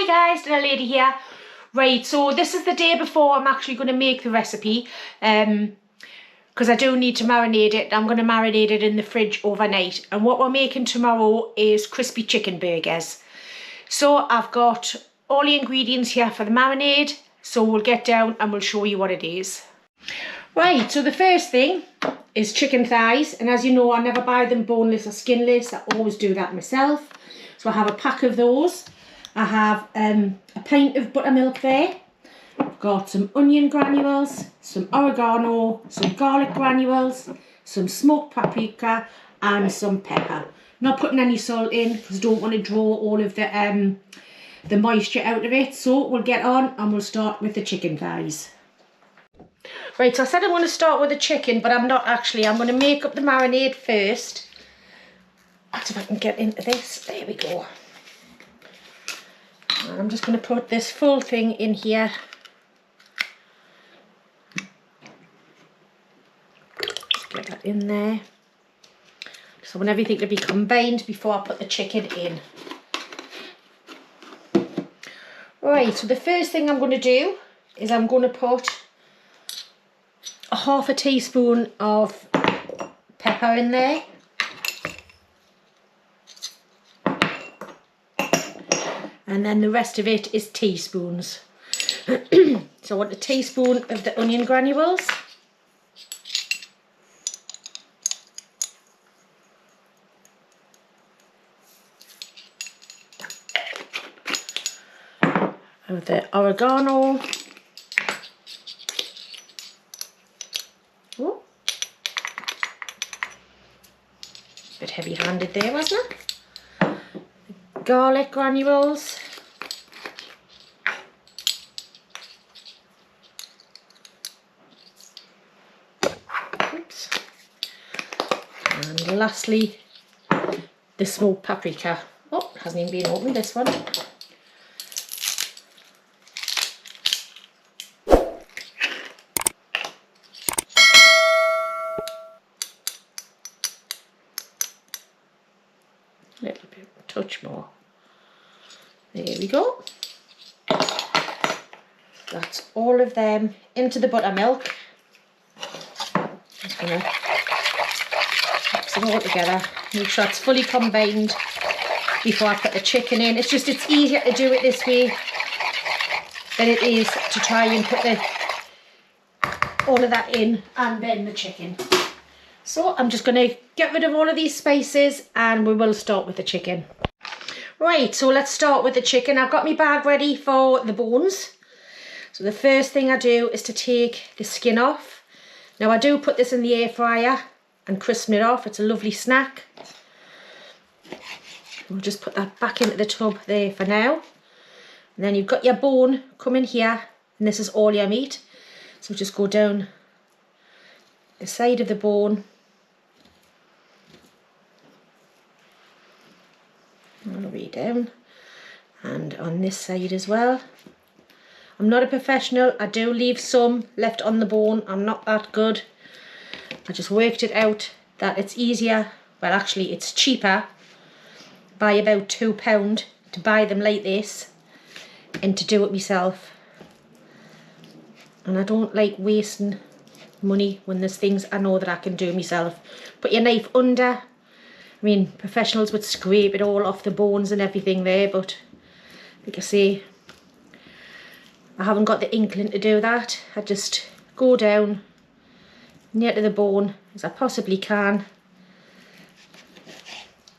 guys, Dinner Lady here. Right, so this is the day before I'm actually going to make the recipe because I do need to marinate it. I'm going to marinate it in the fridge overnight, and what we're making tomorrow is crispy chicken burgers. So I've got all the ingredients here for the marinade, so we'll get down and we'll show you what it is. Right, so the first thing is chicken thighs, and as you know, I never buy them boneless or skinless. I always do that myself. So I have a pack of those. I have a pint of buttermilk there. I've got some onion granules, some oregano, some garlic granules, some smoked paprika and some pepper. Not putting any salt in because I don't want to draw all of the moisture out of it. So we'll get on and we'll start with the chicken thighs. Right, so I said I'm going to start with the chicken, but I'm not actually. I'm going to make up the marinade first. Let's see if I can get into this. There we go. And I'm just going to put this full thing in here. Just get that in there. Just I want everything to be combined before I put the chicken in. Right, so the first thing I'm going to do is I'm going to put a half a teaspoon of pepper in there. And then the rest of it is teaspoons. So I want a teaspoon of the onion granules. Of the oregano. Oh. Bit heavy-handed there, wasn't it? Garlic granules. Oops. And lastly, the smoked paprika. Oh, it hasn't even been opened, this one. A little bit, a touch more. There we go. That's all of them into the buttermilk. Just gonna mix it all together. Make sure it's fully combined before I put the chicken in. It's easier to do it this way than it is to try and put all of that in and then the chicken. So I'm just going to get rid of all of these spices and we will start with the chicken. Right, so let's start with the chicken. I've got my bag ready for the bones. So the first thing I do is to take the skin off. Now I do put this in the air fryer and crispen it off. It's a lovely snack. We'll just put that back into the tub there for now. And then you've got your bone coming here, and this is all your meat. So just go down the side of the bone. All the way down, and on this side as well. I'm not a professional. I do leave some left on the bone. I'm not that good. I just worked it out that it's easier, well actually it's cheaper by about £2 to buy them like this and to do it myself. And I don't like wasting money when there's things I know that I can do myself. Put your knife under. I mean, professionals would scrape it all off the bones and everything there, but like I say, I haven't got the inkling to do that. I just go down near to the bone as I possibly can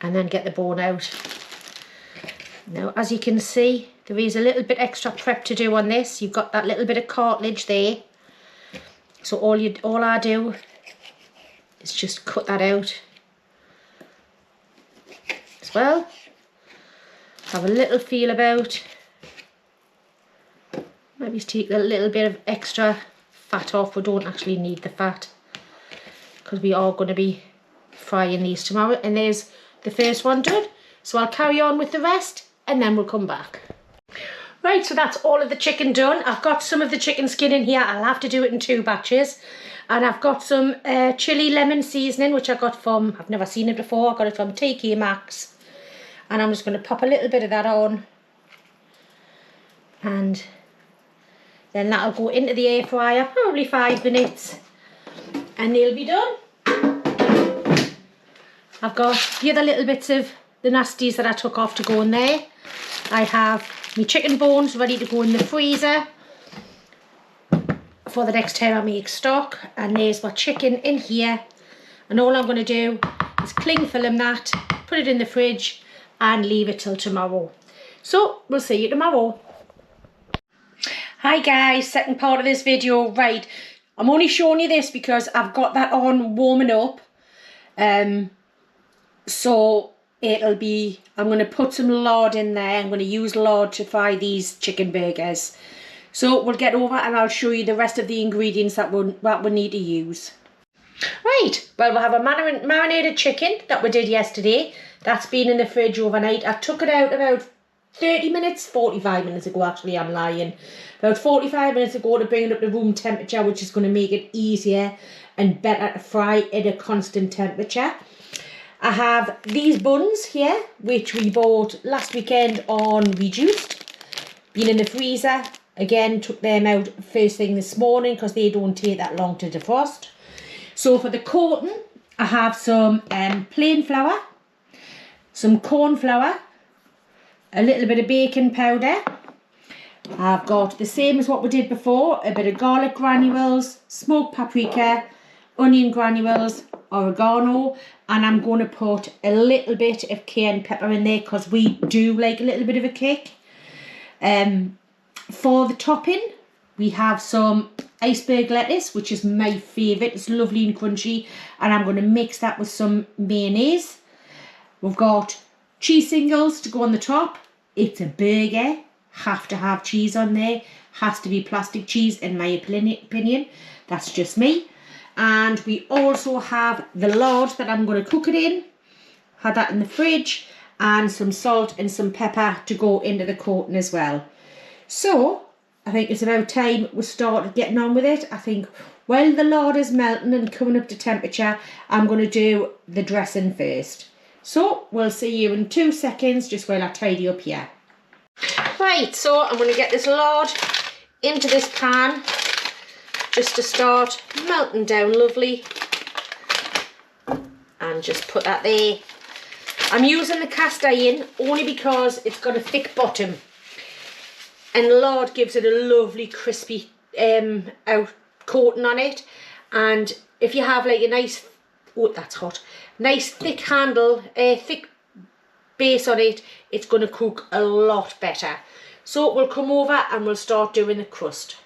and then get the bone out. Now, as you can see, there is a little bit extra prep to do on this. You've got that little bit of cartilage there. So all I do is just cut that out. As well, have a little feel about, maybe take a little bit of extra fat off. We don't actually need the fat because we are going to be frying these tomorrow, and there's the first one done. So I'll carry on with the rest and then we'll come back. Right, so that's all of the chicken done. I've got some of the chicken skin in here. I'll have to do it in 2 batches. And I've got some chili lemon seasoning, which I got from, I've never seen it before, I got it from TK Maxx. And I'm just going to pop a little bit of that on. And then that'll go into the air fryer, probably 5 minutes, and they'll be done. I've got the other little bits of the nasties that I took off to go in there. I have my chicken bones ready to go in the freezer for the next time I make stock, and there's my chicken in here, and all I'm going to do is cling film that, put it in the fridge and leave it till tomorrow. So we'll see you tomorrow. Hi guys, second part of this video. Right, I'm only showing you this because I've got that on warming up. So it'll be, I'm going to put some lard in there. I'm going to use lard to fry these chicken burgers. So we'll get over and I'll show you the rest of the ingredients that we'll need to use. Right, well, we'll have a marinated chicken that we did yesterday. That's been in the fridge overnight. I took it out about 30 minutes, 45 minutes ago actually, I'm lying. About 45 minutes ago to bring it up to room temperature, which is going to make it easier and better to fry at a constant temperature. I have these buns here, which we bought last weekend on Reduced. Been in the freezer. Again, took them out first thing this morning because they don't take that long to defrost. So for the coating, I have some plain flour, some corn flour, a little bit of baking powder. I've got the same as what we did before, a bit of garlic granules, smoked paprika, onion granules, oregano, and I'm going to put a little bit of cayenne pepper in there because we do like a little bit of a kick. For the topping, we have some iceberg lettuce, which is my favourite. It's lovely and crunchy, and I'm going to mix that with some mayonnaise. We've got cheese singles to go on the top. It's a burger, have to have cheese on there, has to be plastic cheese in my opinion. That's just me. And we also have the lard that I'm going to cook it in. Had that in the fridge, and some salt and some pepper to go into the coating as well. So I think it's about time we started getting on with it. I think while the lard is melting and coming up to temperature, I'm going to do the dressing first. So we'll see you in 2 seconds, just while I tidy up here. Right, so I'm going to get this lard into this pan just to start melting down lovely, and just put that there. I'm using the cast iron only because it's got a thick bottom, and lard gives it a lovely crispy out coating on it. And if you have like a nice, oh that's hot, nice thick handle, thick base on it, it's going to cook a lot better. So we'll come over and we'll start doing the crust.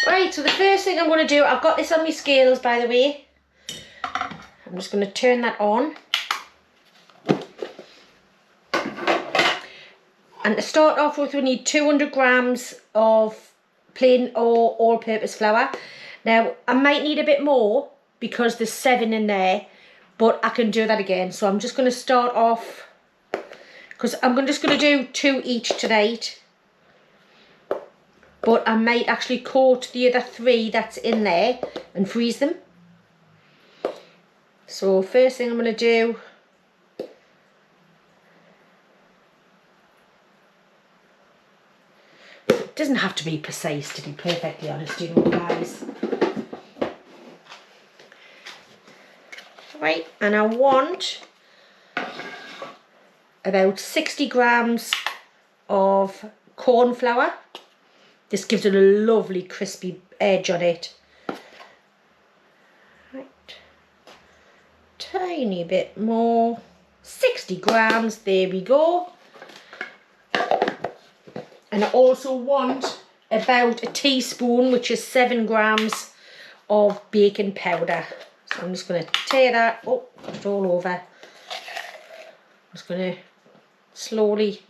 Right, so the first thing I'm going to do, I've got this on my scales by the way. I'm just going to turn that on. And to start off with, we need 200 grams of plain or all-purpose flour. Now, I might need a bit more because there's 7 in there, but I can do that again. So I'm just going to start off, because I'm just going to do 2 each tonight. But I might actually coat the other 3 that's in there and freeze them. So first thing I'm going to do, it doesn't have to be precise, to be perfectly honest, you know, guys. Right, and I want about 60 grams of corn flour. This gives it a lovely crispy edge on it. Right, tiny bit more, 60 grams, there we go. And I also want about a teaspoon, which is 7 grams of baking powder. So I'm just going to tear that, oh, it's all over. I'm just going to slowly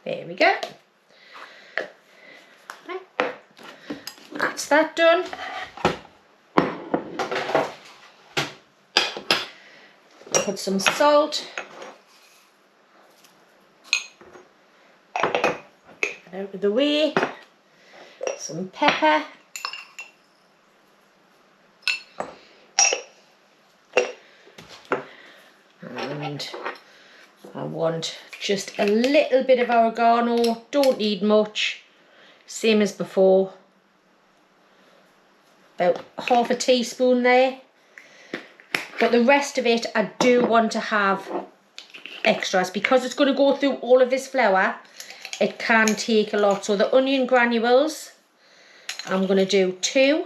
there we go. Right. That's that done. Put some salt. Out of the way. Some pepper. And I want just a little bit of oregano, don't need much, same as before. About half a teaspoon there. But the rest of it I do want to have extras because it's going to go through all of this flour. It can take a lot. So the onion granules, I'm going to do 2.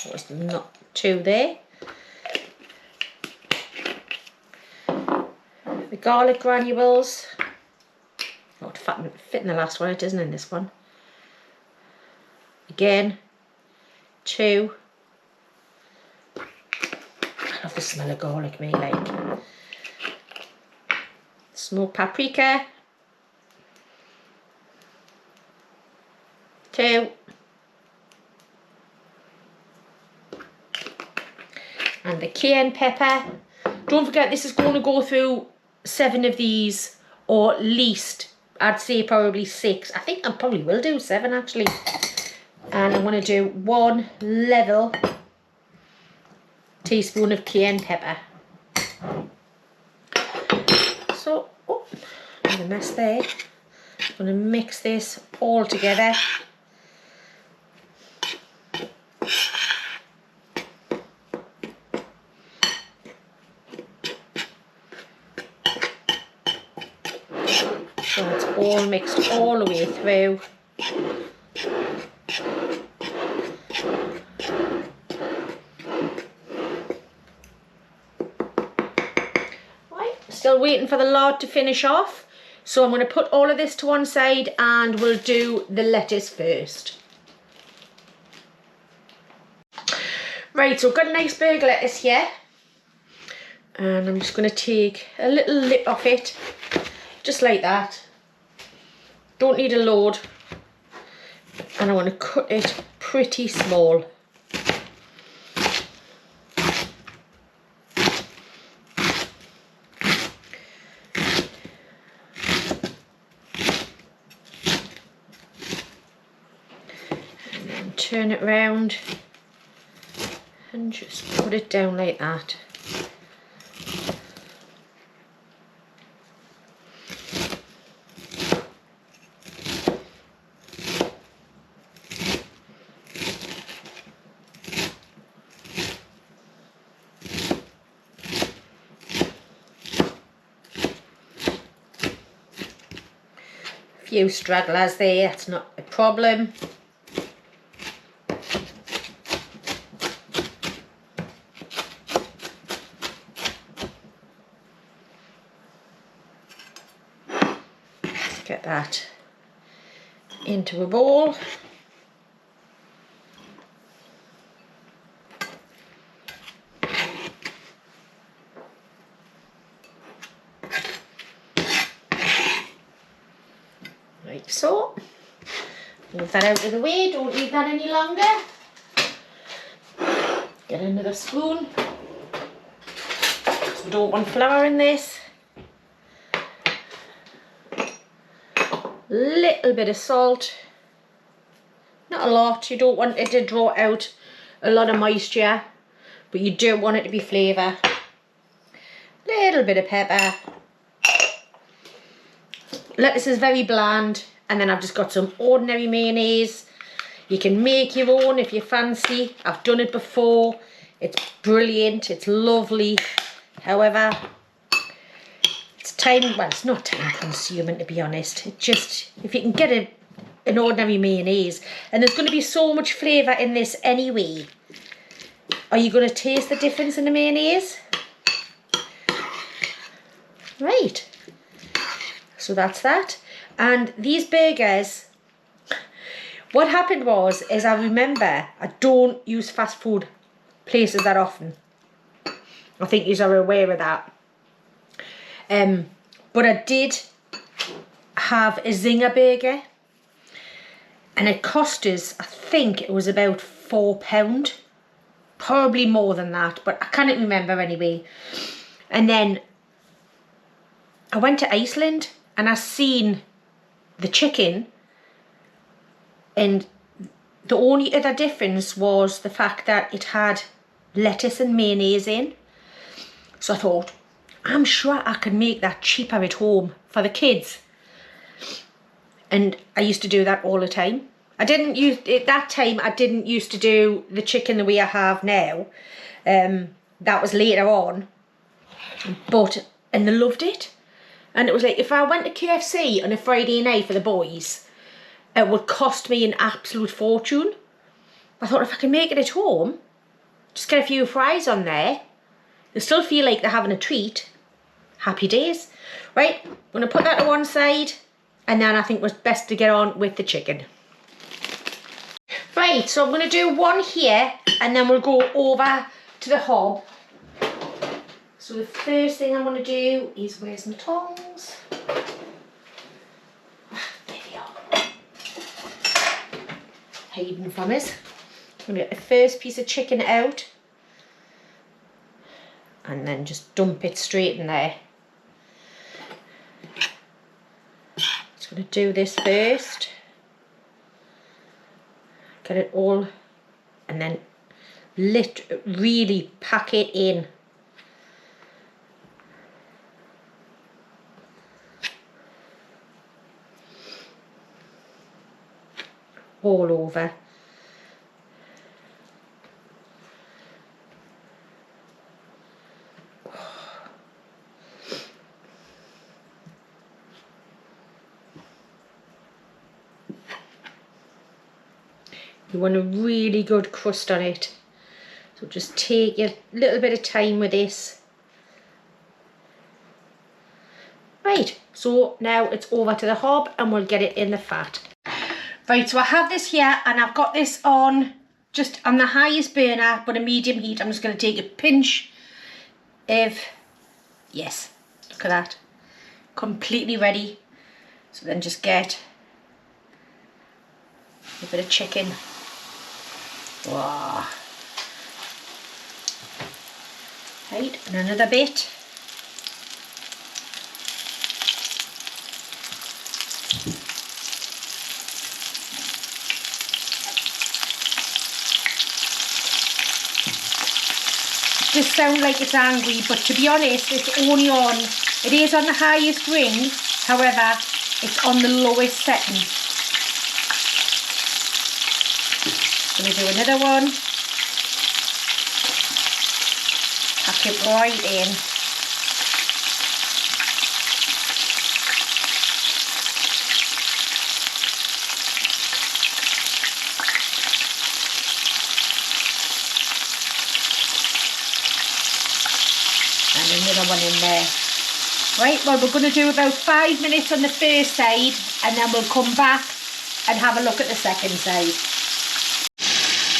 There's not 2 there. The garlic granules. Oh, it fit in the last one, it isn't in this one. Again, 2. I love the smell of garlic, me, like. Smoked paprika. 2. And the cayenne pepper. Don't forget, this is going to go through 7 of these, or at least, I'd say probably 6. I think I probably will do 7 actually. And I'm going to do 1 level teaspoon of cayenne pepper. So, oh, there's a mess there. I'm going to mix this all together. So it's all mixed all the way through. Still waiting for the lard to finish off, so I'm going to put all of this to one side and we'll do the lettuce first. Right, so I've got an iceberg lettuce here, and I'm just going to take a little lip off it, just like that. Don't need a load, and I want to cut it pretty small. Turn it round and just put it down like that. A few stragglers there, that's not a problem. Get that into a bowl. Like so. Move that out of the way, don't need that any longer. Get another spoon. So we don't want flour in this. Little bit of salt, not a lot. You don't want it to draw out a lot of moisture, but you do want it to be flavour. Little bit of pepper. Lettuce is very bland, and then I've just got some ordinary mayonnaise. You can make your own if you fancy. I've done it before. It's brilliant, it's lovely. However, well, it's not time consuming, to be honest. It just, if you can get an ordinary mayonnaise, and there's going to be so much flavour in this anyway. Are you going to taste the difference in the mayonnaise? Right. So that's that. And these burgers, what happened was, is I remember I don't use fast food places that often. I think you are aware of that. But I did have a Zinger burger, and it cost us, I think it was about £4, probably more than that, but I can't remember anyway. And then I went to Iceland and I seen the chicken, and the only other difference was the fact that it had lettuce and mayonnaise in. So I thought, I'm sure I could make that cheaper at home for the kids. And I used to do that all the time. I didn't use at that time. I didn't used to do the chicken the way I have now. That was later on, and they loved it. And it was like, if I went to KFC on a Friday night for the boys, it would cost me an absolute fortune. I thought, if I can make it at home, just get a few fries on there, they still feel like they're having a treat. Happy days. Right, I'm going to put that to one side, and then I think it's best to get on with the chicken. Right, so I'm going to do one here, and then we'll go over to the hob. So the first thing I'm going to do is, where's my tongs? There they are. Hiding from us. I'm going to get the first piece of chicken out, and then just dump it straight in there. Just going to do this first. Get it all, and then really pack it in. All over. You want a really good crust on it. So just take a little bit of time with this. Right, so now it's over to the hob and we'll get it in the fat. Right, so I have this here and I've got this on just on the highest burner but a medium heat. I'm just going to take a pinch of, yes, look at that, completely ready. So then just get a bit of chicken. Wow. Right, and another bit. It does sound like it's angry, but to be honest, it's only on, it is on the highest ring, however, it's on the lowest setting. Going to do another one. Pack it right in. And another one in there. Right, well, we're going to do about 5 minutes on the first side and then we'll come back and have a look at the second side.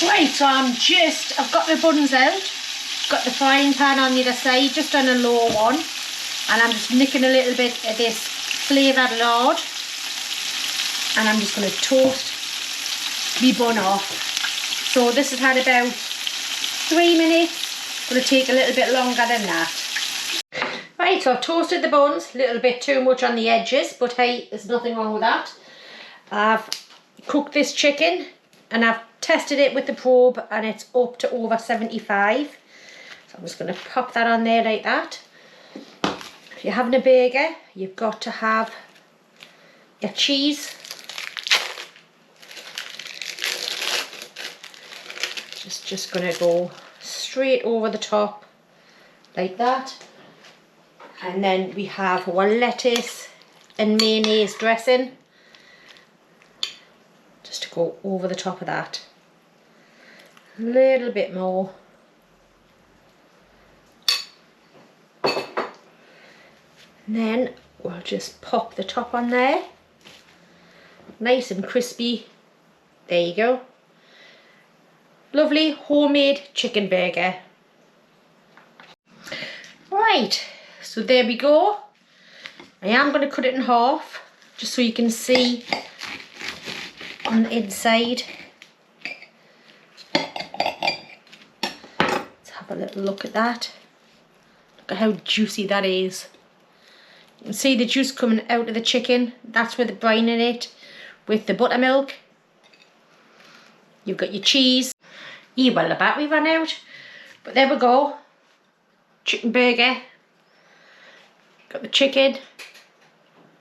Right, so I've got the buns out, got the frying pan on the other side, just on a low one, and I'm just nicking a little bit of this flavoured lard, and I'm just going to toast my bun off. So this has had about 3 minutes, going to take a little bit longer than that. Right, so I've toasted the buns, a little bit too much on the edges, but hey, there's nothing wrong with that. I've cooked this chicken, and I've tested it with the probe and it's up to over 75. So I'm just going to pop that on there like that. If you're having a burger, you've got to have your cheese. Just going to go straight over the top like that. And then we have our lettuce and mayonnaise dressing. Just to go over the top of that. A little bit more. And then we'll just pop the top on there. Nice and crispy. There you go. Lovely homemade chicken burger. Right, so there we go. I am going to cut it in half just so you can see on the inside. Let's have a little look at that. Look at how juicy that is. You can see the juice coming out of the chicken. That's with the brine in it, with the buttermilk. You've got your cheese. Yeah, well, the battery ran out. But there we go. Chicken burger. Got the chicken,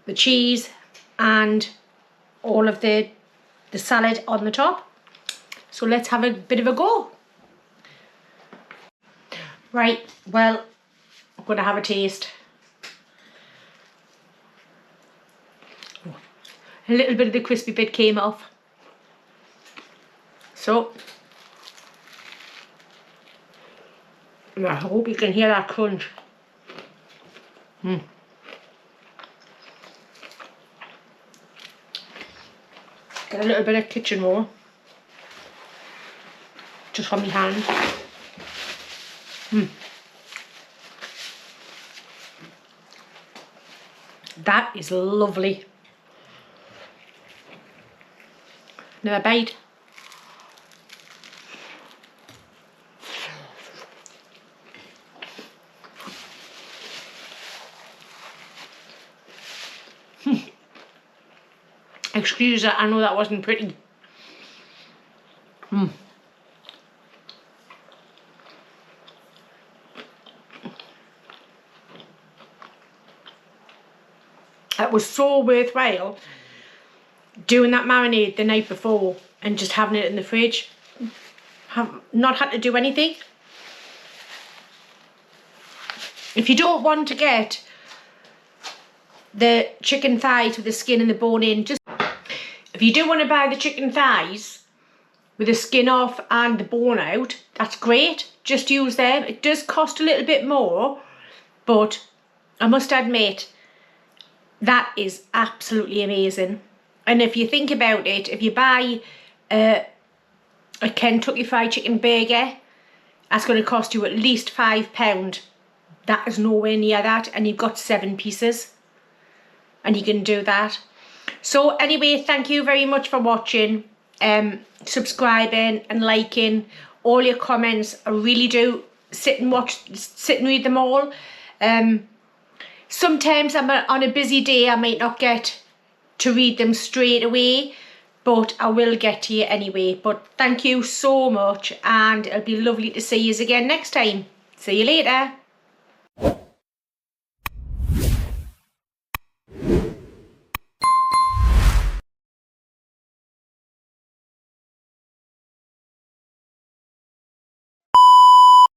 the cheese, and all of the salad on the top. So let's have a bit of a go. Right, well, I'm going to have a taste. A little bit of the crispy bit came off. So, I hope you can hear that crunch. Get a little bit of kitchen roll. Just on my hand. That is lovely. Another bite. Excuse that, I know that wasn't pretty. It was so worthwhile doing that marinade the night before and just having it in the fridge. Have not had to do anything. If you don't want to get the chicken thighs with the skin and the bone in, if you do want to buy the chicken thighs with the skin off and the bone out, that's great. Just use them. It does cost a little bit more, but I must admit, that is absolutely amazing. And if you think about it, if you buy a Kentucky Fried Chicken burger, that's going to cost you at least £5. That is nowhere near that, and you've got 7 pieces. And you can do that. So anyway, thank you very much for watching, subscribing and liking. All your comments, I really do sit and read them all. Sometimes I'm on a busy day, I might not get to read them straight away, but I will get to you anyway. But thank you so much, and it'll be lovely to see you again next time. See you later.